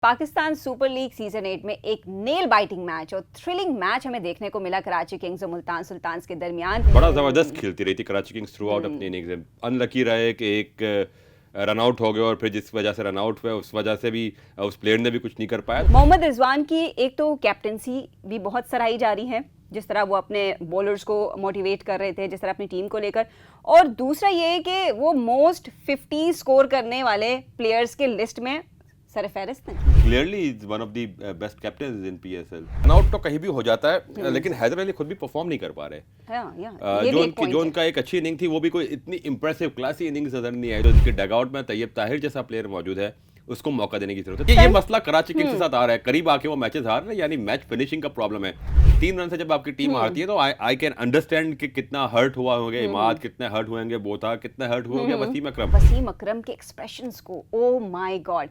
Pakistan super league season 8 में एक nail biting match और थ्रिलिंग मैच हमें देखने को मिला कराची किंग्स और मुल्तान सुल्तान्स के दरमियान। बड़ा जबरदस्त खेलती रही थी कराची किंग्स थ्रू आउट अपनी इनिंग्स में। अनलकी रहे कि एक रन आउट हो गया और फिर जिस वजह से रन आउट हुआ उस वजह से भी उस प्लेयर ने भी कुछ नहीं कर पाया। मोहम्मद रिजवान की एक तो कैप्टनसी भी बहुत सराही जा रही है, जिस तरह वो अपने बॉलर्स को मोटिवेट कर रहे थे, जिस तरह अपनी टीम को लेकर, और दूसरा ये है कि वो मोस्ट 50 स्कोर करने वाले प्लेयर्स के लिस्ट में सरफहरिस्त हैं। Clearly is one of the best captains in PSL. Run out तो कहीं भी हो जाता है, लेकिन हैदर अली खुद भी परफॉर्म नहीं कर पा रहे। जो उनका एक अच्छी इनिंग थी वो भी कोई इतनी इंप्रेसिव क्लासी इनिंग्स नजर नहीं आई। जो उनके डगआउट में तैयब ताहिर जैसा प्लेयर मौजूद है, उसको मौका देने की जरूरत है। ये मसला कराची किंग्स के साथ आ रहा है, करीब आके वो मैचेस हार रहे हैं, यानी मैच फिनिशिंग का प्रॉब्लम है। 3 रन से जब आपकी टीम हारती है तो आई कैन अंडरस्टैंड कि कितना हर्ट हुआ होंगे इमाद, कितने हर्ट हुएंगे बोथा, कितने हर्ट हुए होंगे वसीम अकरम के एक्सप्रेशंस को, ओ माय गॉड,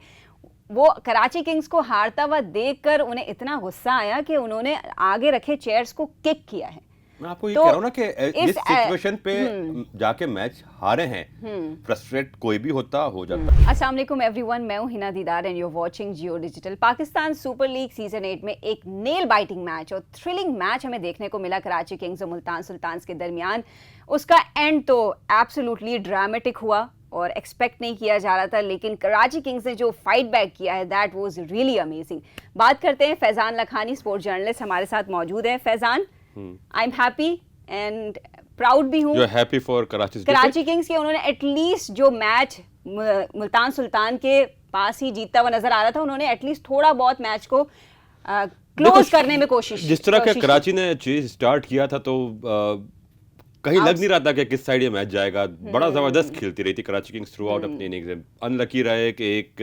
वो कराची किंग्स को हारता हुआ देखकर उन्हें इतना गुस्सा आया कि उन्होंने आगे रखे चेयर्स को किक किया है। मैं आपको ये कह रहा हूं ना कि इस सिचुएशन पे जाके मैच हारे हैं, फ्रस्ट्रेट कोई भी होता हो जाता। अस्सलाम वालेकुम एवरीवन, मैं हूं Hina Deedar and you are watching Jio digital. Pakistan super league season 8 में एक नेल बाइटिंग मैच और थ्रिलिंग मैच हमें देखने को मिला कराची किंग्स और मुल्तान सुल्तान्स के दरमियान। उसका एंड तो एब्सोल्युटली ड्रामेटिक हुआ और एक्सपेक्ट नहीं किया जा रहा था, लेकिन कराची किंग्स ने जो फाइट बैक किया है दैट वाज रियली अमेजिंग। बात करते हैं, फैजान लखानी स्पोर्ट्स जर्नलिस्ट हमारे साथ मौजूद है। Faizan, I am happy and proud भी हूँ कराची किंग्स के। उन्होंने एटलीस्ट जो मैच मुल्तान सुल्तान के पास ही जीतता हुआ नजर आ रहा था, उन्होंने एटलीस्ट थोड़ा बहुत मैच को क्लोज करने में कोशिश, जिस तरह के कराची ने चीज स्टार्ट किया था तो कहीं लग नहीं रहा था कि किस साइड ये मैच जाएगा। बड़ा जबरदस्त खेलती रही थी कराची किंग्स थ्रू आउट अपनी इनिंग्स में। अनलकी रहे कि एक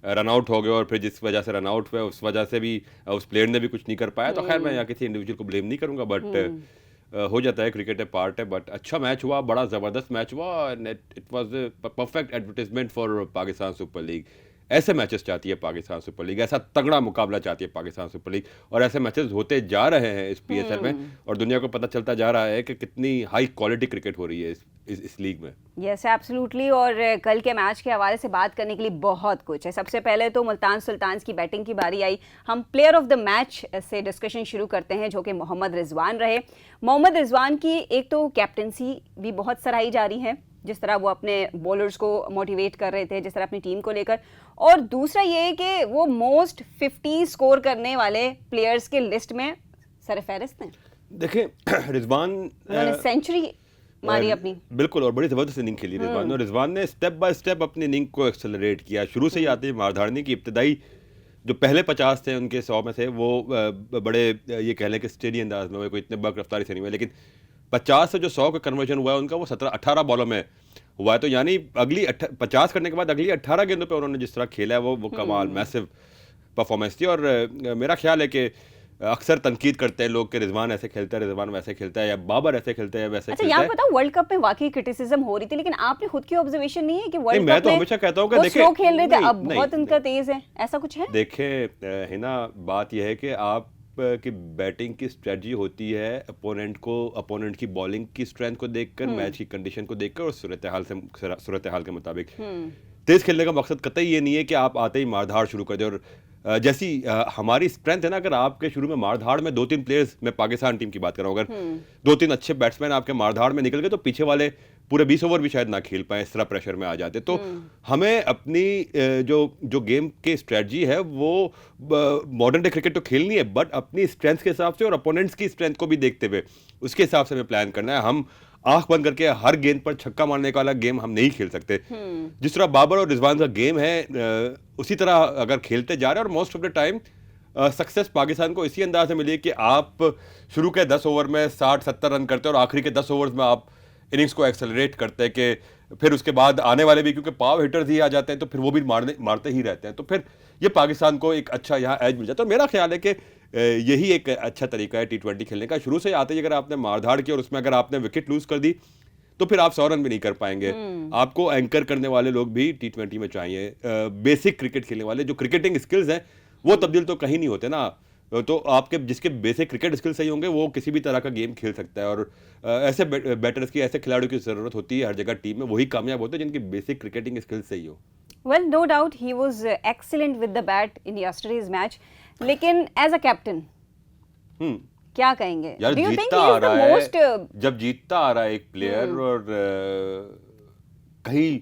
रन आउट हो गया और फिर जिस वजह से रन आउट हुआ उस वजह से भी उस प्लेयर ने भी कुछ नहीं कर पाया। तो खैर मैं यहाँ किसी इंडिविजुअल को ब्लेम नहीं करूंगा, बट हो जाता है, क्रिकेट है, पार्ट है। बट अच्छा मैच हुआ, बड़ा ज़बरदस्त मैच हुआ। It was perfect advertisement for Pakistan super league. ऐसे मैचेस चाहती है पाकिस्तान सुपर लीग, ऐसा तगड़ा मुकाबला चाहती है पाकिस्तान सुपर लीग, और ऐसे मैचेस होते जा रहे हैं इस पीएसएल में, और दुनिया को पता चलता जा रहा है कि कितनी हाई क्वालिटी क्रिकेट हो रही है इस लीग में। Yes absolutely. और कल के मैच के हवाले से बात करने के लिए बहुत कुछ है। सबसे पहले तो मुल्तान सुल्तान्स की बैटिंग की बारी आई। हम प्लेयर ऑफ द मैच से डिस्कशन शुरू करते हैं, जो कि मोहम्मद रिजवान रहे। मोहम्मद रिजवान की एक तो कैप्टनसी भी बहुत सराही जा रही है, जिस तरह वो अपने बॉलर्स को मोटिवेट कर रहे थे, जिस तरह अपनी टीम को लेकर, और दूसरा ये है कि वो मोस्ट 50 स्कोर करने वाले प्लेयर्स के लिस्ट में सरफहरिस्त हैं। देखें रिजवान सेंचुरी मारी अपनी, बिल्कुल, और बड़ी जबरदस्त इनिंग खेली रिजवान। और रिजवान ने स्टेप बाय स्टेप अपनी इनिंग को एक्सेलरेट किया। शुरू से ही आते ही मारधाड़नी की इब्तदाई जो पहले 50 थे उनके 100 में थे, वो बड़े ये कह लें कि स्टेडी अंदाज में, कोई इतने बर्क रफ्तारी से नहीं हुए, लेकिन 50 से जो 100 का कन्वर्जन हुआ है उनका, वो 17-18 बॉलों में हुआ है। तो यानी अगली 50 करने के बाद अगली 18 गेंदों पे उन्होंने जिस तरह खेला है वो कमाल, मैसिव परफॉर्मेंस थी। और मेरा ख्याल है कि अक्सर तनकीद करते हैं लोग कि रिजवान ऐसे खेलता है, रिजवान वैसे खेलता है, या बाबर ऐसे खेलते हैं, वैसे खेलता है। यहाँ बताओ, वर्ल्ड कप में वाकई क्रिटिसिज्म हो रही थी, लेकिन आपने खुद की ऑब्जर्वेशन नहीं है कि वर्ल्ड कप मैं तो हमेशा कहता हूँ कि देखिए, स्लो खेल रहे थे, अब बहुत उनका तेज है, ऐसा कुछ है? देखिए हिना, बात यह है कि आप की बैटिंग की स्ट्रेटजी होती है अपोनेंट की बॉलिंग की स्ट्रेंथ को देखकर, मैच की कंडीशन को देखकर और सूरत हाल के मुताबिक। तेज खेलने का मकसद कतई ये नहीं है कि आप आते ही मारधाड़ शुरू कर दे। और जैसी हमारी स्ट्रेंथ है ना, अगर आपके शुरू में मारधाड़ में 2-3 प्लेयर्स, मैं पाकिस्तान टीम की बात कर रहा हूँ, अगर 2-3 अच्छे बैट्समैन आपके मारधाड़ में निकल गए तो पीछे वाले पूरे 20 ओवर भी शायद ना खेल पाए, इस तरह प्रेशर में आ जाते। तो हमें अपनी जो गेम की स्ट्रेटजी है वो मॉडर्न डे क्रिकेट तो खेलनी है, बट अपनी स्ट्रेंथ के हिसाब से और अपोनेंट्स की स्ट्रेंथ को भी देखते हुए उसके हिसाब से हमें प्लान करना है। हम आंख बंद करके हर गेंद पर छक्का मारने का वाला गेम हम नहीं खेल सकते। जिस तरह बाबर और रिजवान का गेम है, उसी तरह अगर खेलते जा रहे हैं, और most of the time success Pakistan को इसी अंदाज से मिली कि आप शुरू के 10 ओवर में 60-70 रन करते हैं और आखिरी के 10 ओवर्स में आप इनिंग्स को एक्सेलरेट करते हैं, कि फिर उसके बाद आने वाले भी, क्योंकि पावर हिटर्स ही आ जाते हैं, तो फिर वो भी मारते ही रहते हैं, तो फिर ये पाकिस्तान को एक अच्छा यहाँ एज मिल जाता है। तो मेरा ख्याल है कि यही एक अच्छा तरीका है T20 खेलने का। शुरू से आते ही अगर आपने मारधाड़ की और उसमें अगर आपने विकेट लूज कर दी तो फिर आप 100 रन भी नहीं कर पाएंगे। आपको एंकर करने वाले लोग भी T20 में चाहिए, बेसिक क्रिकेट खेलने वाले। जो क्रिकेटिंग स्किल्स हैं वो तब्दील तो कहीं नहीं होते ना, तो आपके जिसके बेसिक क्रिकेट स्किल सही होंगे वो किसी भी तरह का गेम खेल सकता है। और ऐसे बैटर्स की, ऐसे खिलाड़ियों की ज़रूरत होती है हर जगह टीम में, वही कामयाब होते हैं जिनकी बेसिक क्रिकेटिंग स्किल सही हो। Well, no doubt he was excellent with the bat in yesterday's match. लेकिन as a captain, हम्म क्या कहेंगे? यार Do you think जीतता he आ is the रहा most है, जब जीतता आ रहा है एक प्लेयर और कहीं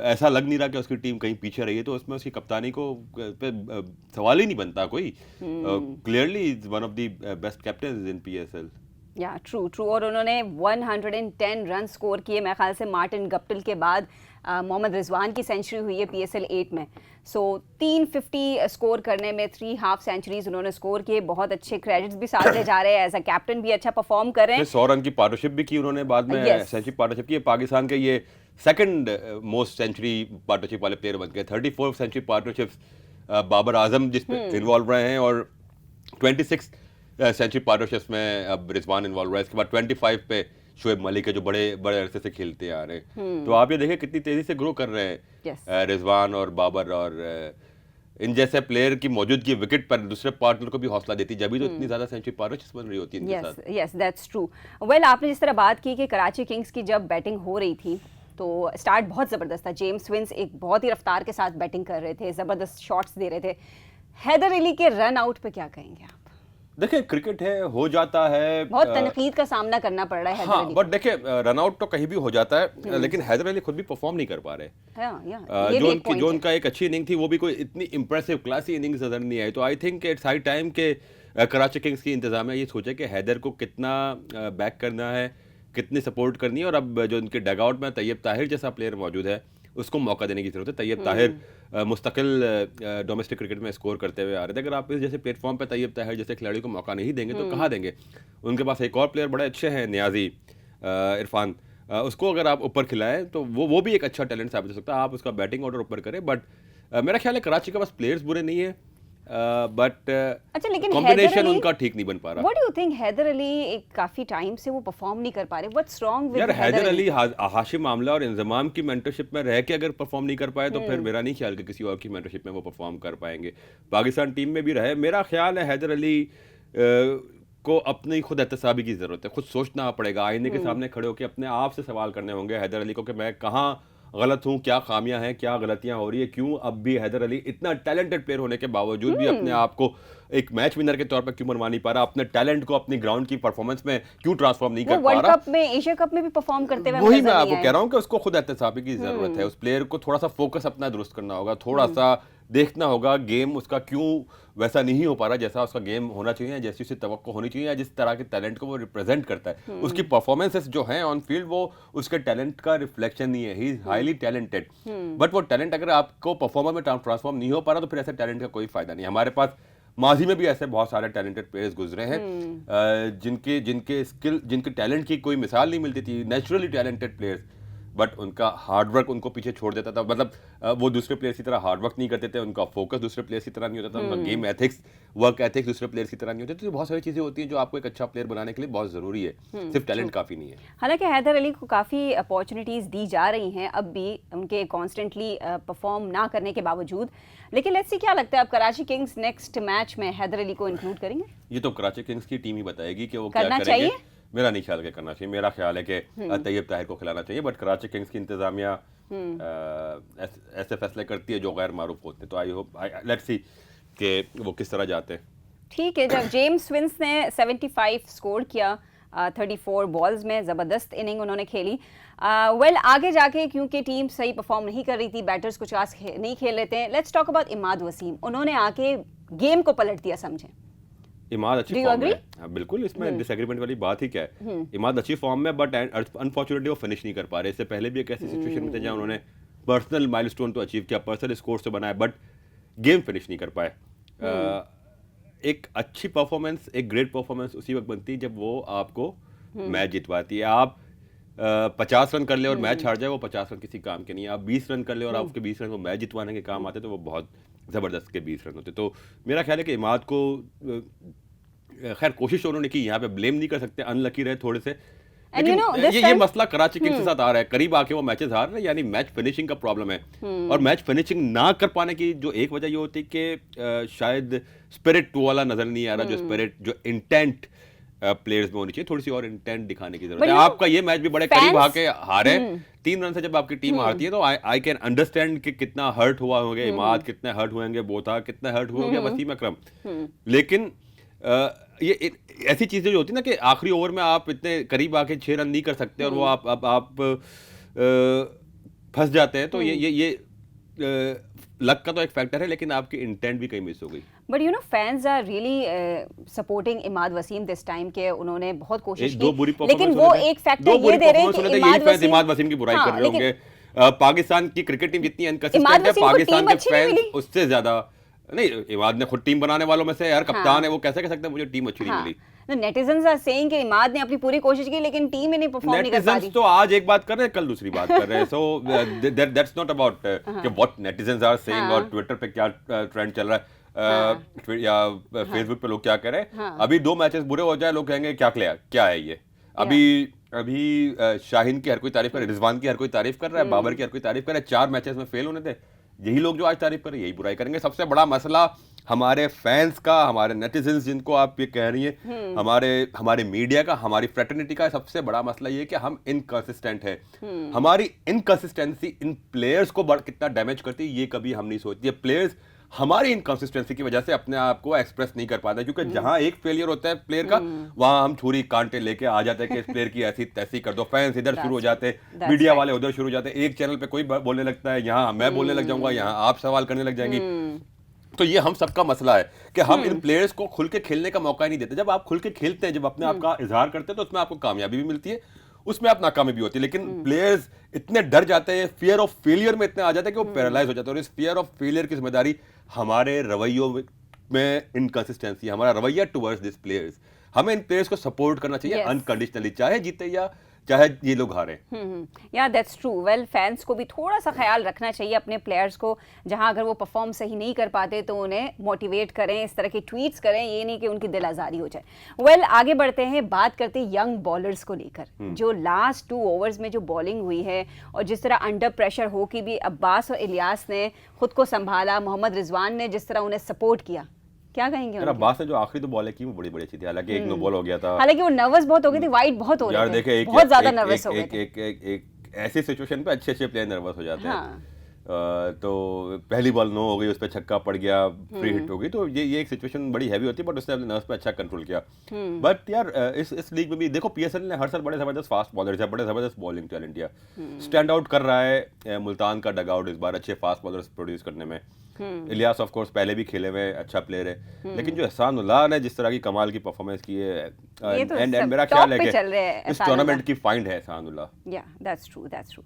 ऐसा लग नहीं रहा कि उसकी टीम कहीं पीछे रही है, तो उसमें उसकी कप्तानी को पे सवाल ही नहीं बनता कोई। Clearly is one of the best captains in PSL. या ट्रू और उन्होंने 110 रन स्कोर किए। मेरे ख्याल से मार्टिन गप्टिल के बाद मोहम्मद रिजवान की सेंचुरी हुई है पीएसएल 8 में। सो 350 स्कोर करने में 3 हाफ सेंचुरीज उन्होंने स्कोर किए। बहुत अच्छे क्रेडिट्स भी साथ ले जा रहे हैं, एज अ कैप्टन भी अच्छा परफॉर्म कर रहे हैं। 100 रन की पार्टनरशिप भी की उन्होंने, बाद में सेंचुरी पार्टनरशिप की। पाकिस्तान के ये सेकंड मोस्ट सेंचुरी पार्टनरशिप वाले प्लेयर बन गए। 34 सेंचुरी पार्टनरशिप्स बाबर आजम जिस पे इन्वॉल्व रहे हैं, और 26 सेंचुरी पार्टनरशिप्स में अब रिजवान इन्वॉल्व रहा है। इसके बाद 25 पे शोएब मलिक है, जो बड़े बड़े अरसे से खेलते आ रहे हैं। तो आप ये देखिए कितनी तेजी से ग्रो कर रहे हैं रिजवान और बाबर, और इन जैसे प्लेयर की मौजूदगी विकेट पर दूसरे पार्टनर को भी हौसला देती, जब भी तो इतनी ज्यादा सेंचुरी पार्टनरशिप बन रही होती है इनके साथ। Yes that's true. वेल, आपने जिस तरह बात की कि कराची किंग्स की जब बैटिंग हो रही थी तो स्टार्ट बहुत ज़बरदस्त था। जेम्स विंस एक बहुत ही रफ्तार के साथ बैटिंग कर रहे थे, ज़बरदस्त शॉट्स दे रहे थे। हैदर अली के रन आउट पे क्या कहेंगे आप? देखिए क्रिकेट है, हो जाता है, बहुत तनकीद का सामना करना पड़ रहा है हैदर अली। बट देखिए रन आउट तो कहीं भी हो जाता है, लेकिन हैदर अली खुद भी परफॉर्म नहीं कर पा रहे। जो उनका एक अच्छी इनिंग थी, वो भी कोई इतनी इंप्रेसिव क्लासी इनिंग्स नजर नहीं आई। तो I think it's high time के कराची किंग्स की इंतजामिया ये सोचे कि हैदर को कितना बैक करना है, कितनी सपोर्ट करनी है। और अब जो उनके डगआउट में तैयब ताहिर जैसा प्लेयर मौजूद है, उसको मौका देने की जरूरत है। तैयब ताहिर मुस्तकिल डोमेस्टिक क्रिकेट में स्कोर करते हुए आ रहे थे। अगर आप इस जैसे प्लेटफॉर्म पे तैयब ताहिर जैसे खिलाड़ी को मौका नहीं देंगे तो कहाँ देंगे? उनके पास एक और प्लेयर बड़े अच्छे हैं, नियाजी इरफान, उसको अगर आप ऊपर खिलाएं तो वो भी एक अच्छा टैलेंट साबित हो सकता है। आप उसका बैटिंग ऑर्डर ऊपर करें, बट मेरा ख्याल है कराची के पास प्लेयर्स बुरे नहीं है, बट अच्छा, लेकिन कॉम्बिनेशन उनका ठीक नहीं बन पा रहा। What do you think? Haider Ali एक काफी टाइम से वो परफॉर्म नहीं कर पा रहे। व्हाट्स रॉन्ग विद यार हैदर अली हाशिम आमला और इंजमाम की मेंटरशिप में रह के अगर परफॉर्म नहीं कर पाए तो फिर मेरा नहीं ख्याल कि किसी और की मेंटरशिप में वो परफॉर्म कर पाएंगे। पाकिस्तान टीम में भी रहे, मेरा ख्याल है हैदर अली को अपनी खुद एहतसाबी की जरूरत है। खुद सोचना पड़ेगा, आईने के सामने खड़े होकर अपने आप से सवाल करने होंगे हैदर अली को कि मैं कहाँ गलत हूँ, क्या खामियां हैं, क्या गलतियां हो रही है, क्यों अब भी हैदर अली इतना टैलेंटेड प्लेयर होने के बावजूद भी अपने आप को एक मैच विनर के तौर पर क्यों मनवा नहीं पा रहा, अपने टैलेंट को अपनी ग्राउंड की परफॉर्मेंस में क्यों ट्रांसफॉर्म नहीं कर पा रहा। वर्ल्ड कप में, एशिया कप में भी परफॉर्म करते हुए वही मैं आपको कह रहा हूँ कि उसको खुद एहतसाबी की जरूरत है। उस प्लेयर को थोड़ा सा फोकस अपना दुरुस्त करना होगा, थोड़ा सा देखना होगा गेम उसका क्यों वैसा नहीं हो पा रहा जैसा उसका गेम होना चाहिए, जैसी उसकी तवक्को होनी चाहिए, या जिस तरह के टैलेंट को वो रिप्रेजेंट करता है। उसकी परफॉर्मेंसेस जो हैं ऑन फील्ड वो उसके टैलेंट का रिफ्लेक्शन नहीं है। He is highly talented, but वो टैलेंट अगर आपको परफॉर्मर में ट्रांसफॉर्म नहीं हो पा रहा तो फिर ऐसे टैलेंट का कोई फायदा नहीं। हमारे पास माजी में भी ऐसे बहुत सारे टैलेंटेड प्लेयर्स गुजरे हैं जिनके जिनके स्किल, जिनके टैलेंट की कोई मिसाल नहीं मिलती थी, नेचुरली टैलेंटेड प्लेयर्स, बट उनका हार्डवर्क उनको पीछे छोड़ देता था। मतलब वो दूसरे प्लेयर्स की तरह हार्डवर्क नहीं करते थे, उनका फोकस दूसरे प्लेयर्स की तरह नहीं होता था, उनका गेम एथिक्स, वर्क एथिक्स दूसरे प्लेयर्स की तरह नहीं होते। तो बहुत सारी चीज़ें होती हैं जो आपको एक अच्छा प्लेयर बनाने के लिए बहुत ज़रूरी है, सिर्फ टैलेंट काफ़ी नहीं है। हालांकि हैदर अली को काफ़ी अपॉर्चुनिटीज़ दी जा रही हैं अब भी, उनके कॉन्स्टेंटली परफॉर्म ना करने के बावजूद। लेकिन लेट्स सी क्या लगता है, अब कराची किंग्स नेक्स्ट मैच में हैदर अली को इंक्लूड करेंगे? ये तो कराची किंग्स की टीम ही बताएगी कि वो क्या करेंगे। मेरा नहीं ख्याल के करना चाहिए, मेरा ख्याल है कि तैयब ताहिर को खिलाना चाहिए, बट कराची किंग्स की इंतजामिया ऐसे फैसले करती है जो गैर मारूफ होते हैं। तो आई होप, लेट्स सी कि वो किस तरह जाते हैं। ठीक है, जब जेम्स विंस ने 75 स्कोर किया 34 बॉल्स में, ज़बरदस्त इनिंग उन्होंने खेली। वेल, आगे जाके क्योंकि टीम सही परफॉर्म नहीं कर रही थी, बैटर्स कुछ खास नहीं खेल रहे थे, let's talk about Imad Wasim. उन्होंने आके गेम को पलट दिया, समझे। इमाद अच्छी फॉर्म में है, बिल्कुल, इसमें डिसएग्रीमेंट वाली बात ही क्या है। इमाद अच्छी फॉर्म में, बट अनफॉर्चुनेटली वो फिनिश नहीं कर पा रहे। इससे पहले भी एक ऐसी सिचुएशन में थे जहां उन्होंने पर्सनल माइलस्टोन तो अचीव किया, पर्सनल स्कोर से बनाया, बट गेम फिनिश नहीं कर पाए। एक अच्छी परफॉर्मेंस, एक ग्रेट परफॉर्मेंस उसी वक्त बनती है जब वो आपको मैच जितवाती है। आप 50 रन कर ले और मैच हार जाए, वो 50 रन किसी काम के नहीं है। आप 20 रन कर ले और आपके 20 रन को मैच जितवाने के काम आते तो वो बहुत ज़बरदस्त के 20 रन होते। तो मेरा ख्याल है कि इमाद को, खैर कोशिश उन्होंने की, यहाँ पे ब्लेम नहीं कर सकते, अनलकी रहे थोड़े से। लेकिन ये मसला कराची किंग्स के साथ आ रहा है, करीब आके वो मैचेस हार रहे हैं, यानी मैच फिनिशिंग का प्रॉब्लम है। और मैच फिनिशिंग ना कर पाने की जो एक वजह ये होती है कि शायद स्पिरिट वाला नजर नहीं आ रहा, जो स्पिरिट, जो इंटेंट प्लेयर्स में होनी चाहिए, थोड़ी सी और इंटेंट दिखाने की जरूरत But है। you know, आपका ये मैच भी बड़े करीब fans- आके हारे, 3 रन से जब आपकी टीम हारती है तो आई कैन अंडरस्टैंड कि कितना हर्ट हुआ होंगे इमाद, कितने हर्ट हुए होंगे बोथा, कितने हर्ट हुए होंगे वसीम अकरम। लेकिन ये ऐसी चीजें जो होती है ना कि आखिरी ओवर में आप इतने करीब आके 6 रन नहीं कर सकते और वो आप फंस जाते हैं, तो ये लक का तो एक फैक्टर है, लेकिन आपकी इंटेंट भी कहीं मिस हो गई। But you know fans are really supporting Imad Wasim this time के, उन्होंने बहुत कोशिश दो की, बुरी लेकिन performance वो होने थे। एक फैक्टर दो ये बुरी दे रहे हैं performance कि होने थे, यही फैंस इमाद वसीम की बुराई हाँ, कर रहे लेकिन होंगे। पाकिस्तान की क्रिकेट टीम जितनी इमाद इनकंसिस्टेंट है, वसीम को पाकिस्तान टीम के अच्छी नहीं फैंस मिली। उससे ज्यादा नहीं। इमाद ने खुद टीम बनाने वालों में से यार कप्तान है, वो कैसे कह सकते हैं मुझे टीम अच्छी नहीं मिली। नेटिजन्स आर सेइंग कि इमाद ने अपनी पूरी कोशिश की लेकिन टीम ही नहीं परफॉर्म नहीं कर पा रही। नेटिजन्स तो आज एक बात कर रहे हैं, कल दूसरी बात कर रहे हैं। सो दैट्स नॉट अबाउट कि व्हाट नेटिजन्स आर सेइंग और ट्विटर पे क्या ट्रेंड चल रहा है या फेसबुक पे लोग क्या कह रहे हैं। अभी 2 मैचेस बुरे हो जाए, लोग कहेंगे क्या है ये। अभी शाहीन की हर कोई तारीफ कर रहा है, रिजवान की हर कोई तारीफ कर रहा है, बाबर की हर कोई तारीफ कर रहा है। 4 मैचेस में फेल होने थे, यही लोग जो आज तारीफ कर रहे हैं यही बुराई करेंगे। सबसे बड़ा मसला हमारे फैंस का, हमारे नेटिजन्स जिनको आप ये कह रही हैं, हमारे मीडिया का, हमारी फ्रेटर्निटी का सबसे बड़ा मसला ये है कि हम इनकंसिस्टेंट हैं। हमारी इनकंसिस्टेंसी इन प्लेयर्स को कितना डैमेज करती है ये कभी हम नहीं सोचते। प्लेयर्स हमारी इनकंसिस्टेंसी की वजह से अपने आप को एक्सप्रेस नहीं कर पाते, क्योंकि जहां एक फेलियर होता है प्लेयर का, वहां हम छुरी कांटे लेके आ जाते हैं कि इस प्लेयर की ऐसी तैसी कर दो। फैंस इधर शुरू हो जाते हैं, मीडिया वाले उधर शुरू हो जाते हैं, एक चैनल पे कोई बोलने लगता है, यहाँ मैं बोलने लग जाऊंगा, यहाँ आप सवाल करने लग जाएंगी। तो ये हम सबका मसला है कि हम इन प्लेयर्स को खुल के खेलने का मौका ही नहीं देते। जब आप खुल के खेलते हैं, जब अपने आप का इजहार करते हैं, तो उसमें आपको कामयाबी भी मिलती है, उसमें आप नाकामी भी होती है। लेकिन प्लेयर्स इतने डर जाते हैं, फियर ऑफ फेलियर में इतने आ जाते हैं कि वो पैरालाइज हो जाते हैं। और इस फियर ऑफ फेलियर की जिम्मेदारी हमारे रवैयों में इनकंसिस्टेंसी, हमारा रवैया टुवर्ड्स दिस प्लेयर्स। हमें इन प्लेयर्स को सपोर्ट करना चाहिए अनकंडीशनली, चाहे जीते या चाहे ये लोग हारे। या दैट्स ट्रू। वेल, फैंस को भी थोड़ा सा ख्याल रखना चाहिए अपने प्लेयर्स को, जहां अगर वो परफॉर्म सही नहीं कर पाते तो उन्हें मोटिवेट करें, इस तरह के ट्वीट्स करें, ये नहीं कि उनकी दिल आज़ारी हो जाए। वेल, आगे बढ़ते हैं, बात करते हैं यंग बॉलर्स को लेकर। जो लास्ट 2 ओवर्स में जो बॉलिंग हुई है और जिस तरह अंडर प्रेशर हो कि भी अब्बास और इलियास ने खुद को संभाला, मोहम्मद रिजवान ने जिस तरह उन्हें सपोर्ट किया, क्या कहेंगे? अब्बास ने जो आखिरी 2 बॉलें की वो बड़ी अच्छी थी, हालांकि एक नो बॉल हो गया था, हालांकि वो नर्वस बहुत हो गए थे, वाइड बहुत हो यार रहे थे, देखिए बहुत ज्यादा नर्वस हो गए थे। एक ऐसी सिचुएशन पे अच्छे प्लेयर नर्वस हो जाते हैं। तो पहली बॉल नो हो गई, उस पर छक्का पड़ गया, फ्री हिट हो गई, तो ये एक सिचुएशन बड़ी हैवी होती है, बट उसने अपने नर्व्स पे अच्छा कंट्रोल किया। बट यार इस लीग में भी देखो, पीएसएल ने हर साल बड़े जबरदस्त फास्ट बॉलर्स है, बड़े जबरदस्त बॉलिंग टैलेंट है, स्टैंड आउट कर रहा है मुल्तान का डगआउट इस बार अच्छे फास्ट बॉलर्स प्रोड्यूस करने में। इलियास ऑफ कोर्स पहले भी खेले हुए अच्छा प्लेयर है, लेकिन जो एहसान उल्लाह ने जिस तरह की कमाल की परफॉर्मेंस की है, एंड मेरा ख्याल है कि इस टूर्नामेंट की फाइंड है एहसान उल्लाह। या दैट्स ट्रू।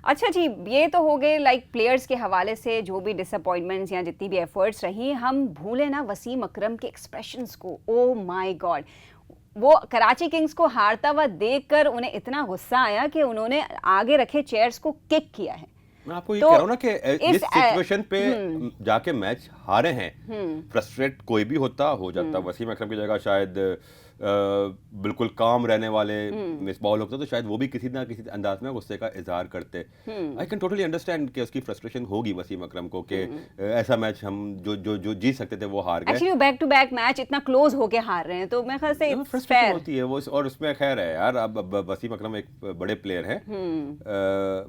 अच्छा जी, ये तो हो गए लाइक प्लेयर्स के हवाले से जो भी डिसअपॉइंटमेंट्स या जितनी भी एफर्ट्स रही। हम भूले ना वसीम अकरम के एक्सप्रेशंस को। ओ माय गॉड, वो कराची किंग्स को हारता हुआ देखकर उन्हें इतना गुस्सा आया कि उन्होंने आगे रखे चेयर्स को किक किया है। मैं आपको ये कह रहा हूँ ना कि जिस सिचुएशन पे जाके मैच हारे हैं, फ्रस्ट्रेट कोई भी हो जाता। वसीम अकरम की जगह शायद बिल्कुल काम रहने वाले मिसबाह लोग तो शायद वो भी किसी ना किसी अंदाज में गुस्से का इजहार करते। आई कैन टोटली अंडरस्टैंड कि उसकी फ्रस्ट्रेशन होगी वसीम अकरम को कि ऐसा मैच हम जो जीत सकते थे वो हार गए। Actually back to back match इतना क्लोज होके हार रहे हैं, तो मैं ख्याल से फ्रस्ट्रेशन होती है वो। और उसमें खैर है यार, अब वसीम अकरम एक बड़े प्लेयर हैं,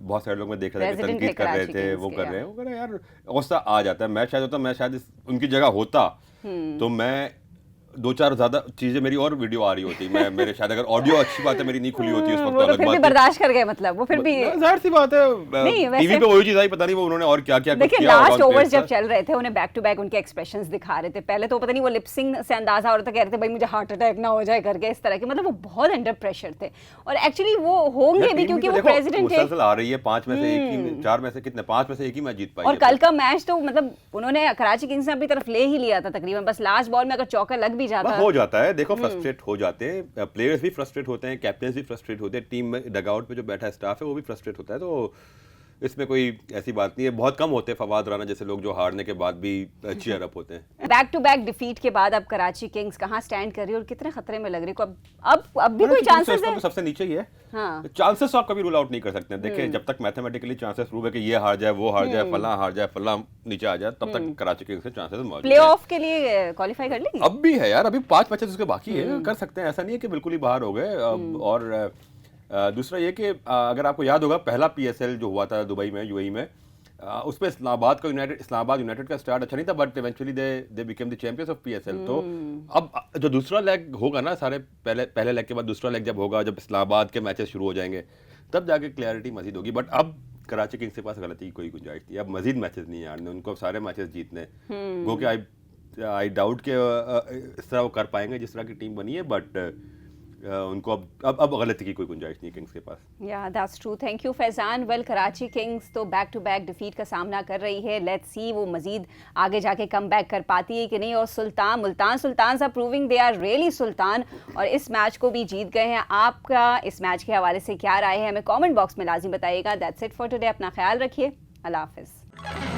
बहुत सारे लोग मैं देख रहा था तनकीद कर रहे थे, वो कर रहे हैं यार, गुस्सा आ जाता है। मैं शायद उनकी जगह होता तो मैं 2-4 ज्यादा चीजें मेरी और वीडियो आ रही होती, मैं मेरे शायद अगर ऑडियो अच्छी बात है मेरी नहीं खुली होती उस वक्त, अलग बात है। बर्दाश्त कर गए, मतलब वो फिर भी जाहिर सी बात है, टीवी पे वही चीज आई, पता नहीं वो उन्होंने और क्या क्या देखिए लास्ट ओवर्स जब चल रहे थे उन्हें बैक टू बैक उनके एक्सप्रेशंस दिखा रहे थे। पहले तो पता नहीं वो लिपसिंग से अंदाजा हो रहा था, कह रहे थे भाई मुझे हार्ट अटैक ना हो जाए करके, इस तरह के, मतलब वो बहुत अंडर प्रेशर थे। और एक्चुअली वो होंगे भी क्योंकि वो प्रेसिडेंट थे। मुसलसल आ रही है 5 में से एक ही, 4 में से कितने, 5 में से एक ही मैच जीत पाई। और कल का मैच तो मतलब उन्होंने कराची किंग्स ने अपनी तरफ ले ही लिया था तकरीबन, बस लास्ट बॉल में अगर चौका लग भी जाता हो जाता है। देखो फ्रस्ट्रेट हो जाते हैं, प्लेयर्स भी फ्रस्ट्रेट होते हैं, कैप्टन भी फ्रस्ट्रेट होते हैं, टीम में डगआउट पे जो बैठा स्टाफ है वो भी फ्रस्ट्रेट होता है। तो इसमें कोई ऐसी बात नहीं है। बहुत कम होते हैं फवाद राना जैसे लोग जो हारने के बाद भी चीयर अप होते हैं। बैक टू बैक डिफीट के बाद अब कराची किंग्स कहाँ स्टैंड कर रही है और कितने खतरे में लग रही है? अब भी कोई चांसेस है? सबसे नीचे ही है। हाँ। चांसेस आप कभी रूल आउट नहीं कर सकते हैं। देखिए जब तक मैथमेटिकली चांसेस प्रूव है कि ये हार जाए, वो हार जाए, फला नीचे आ जाए, तब तक कराची किंग्स के चांसेस मौजूद हैं। प्लेऑफ के लिए क्वालिफाई कर लेगी? अब भी है यार, अभी 5 मैचेस उसके बाकी है, कर सकते हैं। ऐसा नहीं है कि बिल्कुल ही बाहर हो गए। और दूसरा ये कि अगर आपको याद होगा पहला पीएसएल जो हुआ था दुबई में, यूएई में, उसमें इस्लामाबाद यूनाइटेड का स्टार्ट अच्छा नहीं था, but eventually they became the champions of PSL. तो अब जो दूसरा लेग होगा ना, सारे पहले लेग के बाद दूसरा लेग जब होगा, जब इस्लामाबाद के मैचेस शुरू हो जाएंगे, तब जाके क्लैरिटी मजीद होगी। बत अब कराची किंग्स के पास गलती की कोई गुंजाइश नहीं, अब मजीद मैचेस नहीं हारने, उनको सारे मैचेस जीतने। गो कि आई डाउट के इस तरह वो कर पाएंगे जिस तरह की टीम बनी है, बट उनको अब गलती की कोई गुंजाइश नहीं किंग्स के पास। या that's true. Thank you Faizan. Well, Karachi Kings तो बैक टू बैक डिफीट का सामना कर रही है। लेट्स सी वो मजीद आगे जाके कम बैक कर पाती है कि नहीं। और Multan Sultan are proving they are really sultan, और इस मैच को भी जीत गए हैं। आपका इस मैच के हवाले से क्या राय है, हमें कॉमेंट बॉक्स में लाजिम बताइएगा। That's it for today. अपना ख्याल रखिए। अल्लाह हाफिज़।